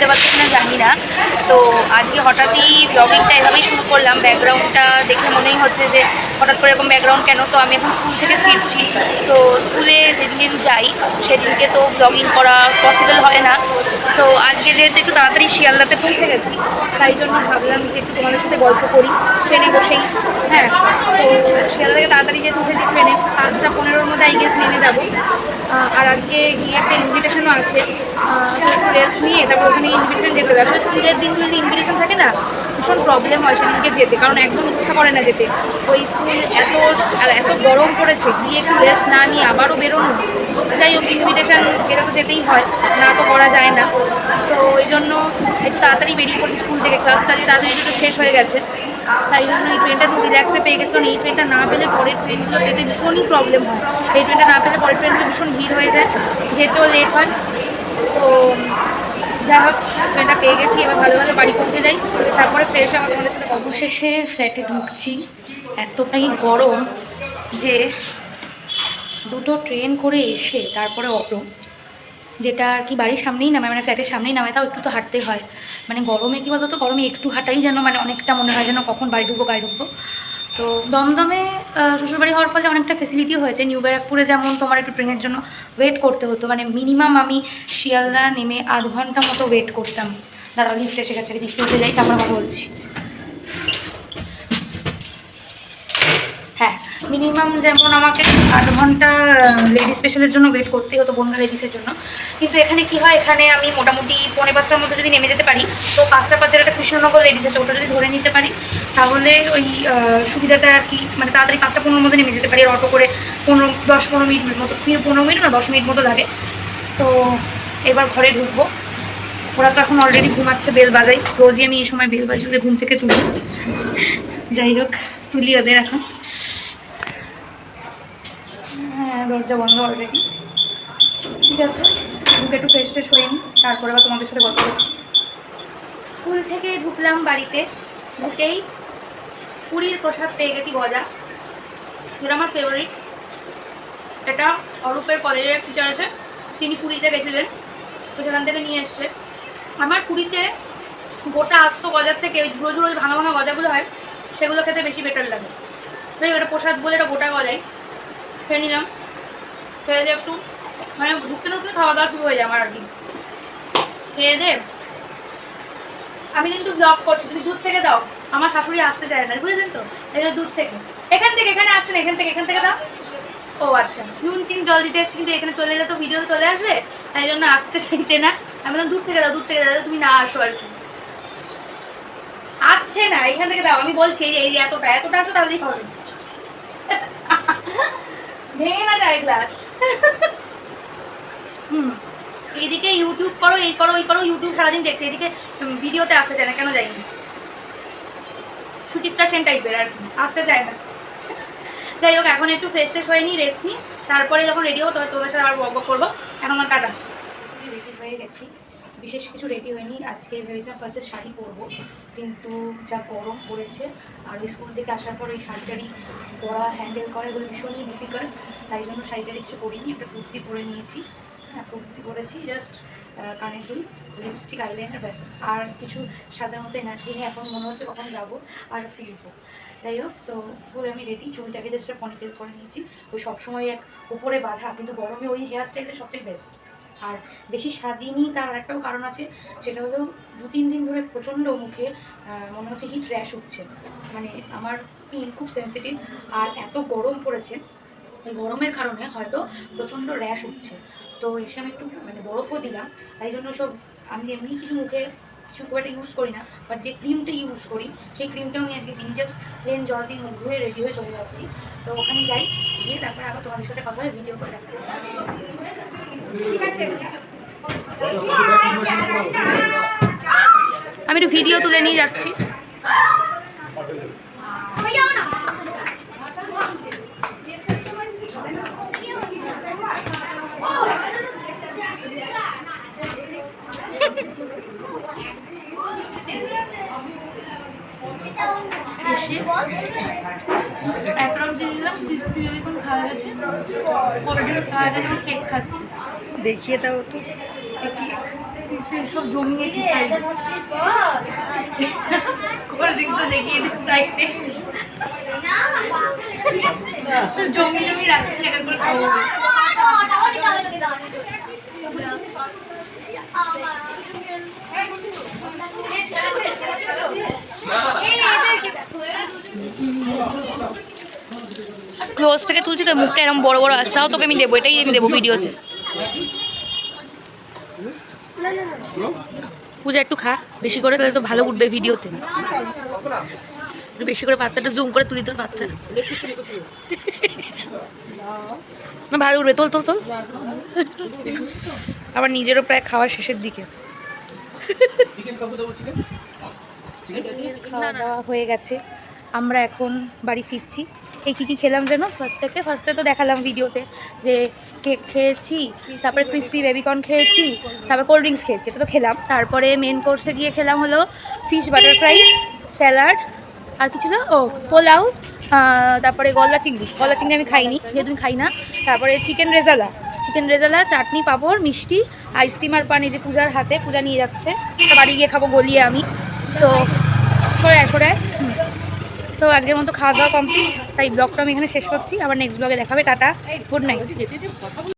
বুঝতে পারছো কিনা জানি না। তো আজকে হঠাৎই ব্লগিংটা এভাবেই শুরু করলাম। ব্যাকগ্রাউন্ডটা দেখে মনেই হচ্ছে যে হঠাৎ করে এরকম ব্যাকগ্রাউন্ড কেন। তো আমি এখন স্কুল থেকে ফিরছি, তো স্কুলে যেদিন যাই সেদিনকে তো ব্লগিং করা পসিবল হয় না। তো আজকে যেহেতু একটু তাড়াতাড়ি শিয়ালদাতে পৌঁছে গেছি, তাই জন্য ভাবলাম যে একটু তোমাদের সাথে গল্প করি ট্রেনে বসেই। হ্যাঁ, তো শিয়ালদা থেকে তাড়াতাড়ি যেহেতু উঠেছি ট্রেনে 5টা 15-র মধ্যে আই গেস নেমে যাবো। আর আজকে গিয়ে একটা ইনভিটেশনও আছে, তো একটু রেস্ট নিয়ে তারপর ওখানে ইনভিটেশন যেতে হবে। আসলে স্কুলের দিন যদি ইনভিটেশন থাকে না, ভীষণ প্রবলেম হয় সেদিনকে যেতে, কারণ একদম ইচ্ছা করে না যেতে। ওই স্কুল এত গরম পড়েছে, গিয়ে একটু রেস্ট না নিয়ে আবারও বেরোনো। যাই হোক, ইনভিটেশন এটা তো যেতেই হয়, না তো করা যায় না। তো ওই জন্য একটু তাড়াতাড়ি বেরিয়ে পড়ি স্কুল থেকে। ক্লাসটা যে তাড়াতাড়ি একটু শেষ হয়ে গেছে, তাই জন্য এই ট্রেনটা একটু রিল্যাক্সে পেয়ে গেছে। কারণ এই ট্রেনটা না পেলে পরের ট্রেনগুলো পেতে ভীষণই প্রবলেম হয়। এই ট্রেনটা না পেলে পরের ট্রেনগুলো ভীষণ ভিড় হয়ে যায়, যেতেও লেট হয়। তো যাই হোক, ট্রেনটা পেয়ে গেছি, এবার ভালো ভালো বাড়ি পৌঁছে যাই, তারপরে ফ্রেশ হয়ে তোমাদের সাথে অবশেষে ফ্ল্যাটে ঢুকছি। এতটাই গরম যে দুটো ট্রেন করে এসে তারপরে অটো, যেটা আর কি বাড়ির সামনেই নামে, মানে ফ্ল্যাটের সামনেই নামে, তাও একটু তো হাঁটতে হয়। মানে গরমে কী বলতো, গরমে একটু হাঁটাই যেন মানে অনেকটা মনে হয় যেন কখন বাড়ি ঢুকবো। তো দমদমে শ্বশুরবাড়ি হওয়ার ফলে অনেকটা ফেসিলিটি হয়েছে। নিউ ব্যারাকপুরে যেমন তোমার একটু ট্রেনের জন্য ওয়েট করতে হতো, মানে মিনিমাম আমি শিয়ালদা নেমে আধ ঘন্টা মতো ওয়েট করতাম। দাঁড়াও, লিফ্ট এসে গেছে, লিফ্টে উঠে যাই, তারপর কথা বলছি। হ্যাঁ, মিনিমাম যেমন আমাকে আধ ঘন্টা লেডিস স্পেশালের জন্য ওয়েট করতেই হতো, বনগা লেডিসের জন্য। কিন্তু এখানে কি হয়, এখানে আমি মোটামুটি 4:45টার মধ্যে যদি নেমে যেতে পারি, তো 5টা 5-এর একটা কৃষ্ণনগর লেডিস আছে, ওটা যদি ধরে নিতে পারি, তাহলে ওই সুবিধাটা আর কি, মানে তাড়াতাড়ি 5টা 15-র মধ্যে নেমে যেতে পারি। আর অটো করে 10-15 মিনিট মতো, 15 মিনিট না 10 মিনিট মতো লাগে। তো এবার ঘরে ঢুকবো। ওরা তো এখন অলরেডি ঘুমাচ্ছে, বেল বাজাই, রোজই আমি এই সময় বেল বাজি ওদের ঘুম থেকে তুলি। যাই হোক, তুলি ওদের এখন। হ্যাঁ, দরজা বন্ধ অলরেডি। ঠিক আছে, ঢুকে একটু ফ্রেশ ট্রেশ হয়ে নিই, তারপরে আবার তোমাদের সাথে গল্প করছি। স্কুল থেকে ঢুকলাম বাড়িতে, ঢুকেই পুরীর প্রসাদ পেয়ে গেছি, গজা, যেটা আমার ফেভারিট। এটা অরূপের কলেজের টিচার আছে, তিনি পুরীতে গেছিলেন, তো সেখান থেকে নিয়ে এসছে। আমার পুরীতে গোটা আস্ত গজার থেকে ওই ঝুড়ো ঝুড়ো ভাঙা ভাঙা গজাগুলো হয়, সেগুলো খেতে বেশি বেটার লাগে। তাই এটা প্রসাদ বলে এটা গোটা গজাই খেয়ে নিলাম। খেয়ে দিয়ে একটু মানে ঢুকতে ঢুকতে খাওয়া দাওয়া শুরু হয়ে যায় আমার আর কি। খেয়ে দে, আমি কিন্তু ব্লগ করছি, তুমি দূর থেকে দাও, আমার শাশুড়ি আসতে চায় না, বুঝলেন তো, এটা দূর থেকে। এখান থেকে এখানে আসছে না, এখান থেকে দাও। ও আচ্ছা, নুন চিনি জল দিতে এসছি, কিন্তু এখানে চলে এলে তো ভিডিওতে চলে আসবে, তাই জন্য আসতে চাইছে না। আমি বললাম দূর থেকে দাও, তুমি না আসো আর কি। আসছে না, এখান থেকে দাও, আমি বলছি এই যে এতটা আসো, তাহলেই হবে। ভেঙে না যায় গ্লাস। এইদিকে ইউটিউব করো, এই করো ওই করো, ইউটিউব সারাদিন দেখছে, এদিকে ভিডিওতে আসতে চায় না, কেন যায়নি? সুচিত্রা সেন টাইপের আর কি, আসতে চায় না। যাই হোক, এখন একটু ফ্রেশ ট্রেশ হয়ে নিই, রেস্ট নিই, তারপরে যখন রেডি হবো তবে তোদের সাথে আবার বক করবো। এখন আমার টাটা। রেডি হয়ে গেছি, বিশেষ কিছু রেডি হয়নি। আজকে ভেবেছিলাম ফার্স্টে শাড়ি পরবো, কিন্তু যা গরম পড়েছে, আর ওই স্কুল থেকে আসার পর ওই শাড়িটারই পরা হ্যান্ডেল করা এগুলো ভীষণই ডিফিকাল্ট, তাই জন্য শাড়িটারি কিছু পরিনি। একটা কুর্তি পরে নিয়েছি। হ্যাঁ, কুর্তি পরেছি, জাস্ট কানের দুল, লিপস্টিক, আইলাইনার, ব্যাস। আর কিছু সাজার মতো এনার্জি নেই, এখন মনে হচ্ছে কখন যাবো আর ফিরবো। যাই হোক, তো ফুল আমি রেডি। চুলটাকে জাস্ট পনিটেল করে নিয়েছি, ওই সবসময় এক উপরে বাঁধা, কিন্তু গরমে ওই হেয়ার স্টাইলটা সবচেয়ে বেস্ট। আর বেশি সাজিয়ে নিই, তার একটাও কারণ আছে, সেটা হলো 2-3 দিন ধরে প্রচণ্ড মুখে মনে হচ্ছে হিট র্যাশ উঠছে। মানে আমার স্কিন খুব সেন্সিটিভ, আর এত গরম পড়েছে, ওই গরমের কারণে হয়তো প্রচণ্ড র্যাশ উঠছে। তো এসে আমি একটু মানে বরফও দিলাম, তাই জন্য সব আমি এমনি কিছু মুখে কিছু খুব একটা ইউজ করি না, বাট যে ক্রিমটা ইউজ করি সেই ক্রিমটাও আমি আজকে দিন, জাস্ট প্লেন জল দিয়ে মুখ ধুয়ে রেডি হয়ে চলে যাচ্ছি। তো ওখানে যাই, গিয়ে তারপরে আবার তোমাদের সাথে কথা হয়, ভিডিও করে দেখা। আমি একটু ভিডিও তুলে নিয়ে যাচ্ছি। এক রাউন্ড দিয়ে দিলাম, ক্রিসপি বেবিকর্ন খাওয়া গেছে, কোল্ড ড্রিঙ্কস খাওয়া গেছে, কেক খাচ্ছি। দেখিয়ে দাও তো কেক। সব জমিয়েছি সাইডে, কোল্ড ড্রিঙ্কসও দেখিয়ে দিই সাইডে, জমিয়ে রাখছি এক এক করে খাবো। ক্লোজ থেকে তুলছি তো মুখটা এরকম বড় বড় আছে, তাও তোকে আমি দেবো, এটাই আমি দেবো ভিডিওতে। পূজা একটু খা বেশি করে, তাহলে তো ভালো উঠবে ভিডিওতে। একটু বেশি করে পাত্তাটা জুম করে তুলি তোর পাত্তা, ভালো উঠবে। তোল তোল তোল। আবার নিজেরও প্রায় খাওয়া শেষের দিকে। খাওয়া দাওয়া হয়ে গেছে, আমরা এখন বাড়ি ফিরছি। এই কী খেলাম যেন ফার্স্টে তো দেখালাম ভিডিওতে যে কেক খেয়েছি, তারপরে ক্রিসপি বেবিকর্ন খেয়েছি, তারপর কোল্ড ড্রিঙ্কস খেয়েছি, এটা তো খেলাম। তারপরে মেন কোর্সে গিয়ে খেলাম হলো ফিশ বাটার ফ্রাই, স্যালাড, আর কি ছিল, ও পোলাও, তারপরে গলদা চিংড়ি আমি খাইনি, যেহেতু খাই না। তারপরে চিকেন রেজালা, চাটনি, পাঁপড়, মিষ্টি, আইসক্রিম আর পানি, যে পূজার হাতে, পূজা নিয়ে যাচ্ছে, বাড়ি গিয়ে খাবো গলিয়ে আমি। তো সরে তো আজকের মতো খাওয়া দাওয়া কমপ্লিট, তাই ব্লগটা আমি এখানে শেষ করছি। আবার নেক্সট ব্লগে দেখাবে। Tata, good night.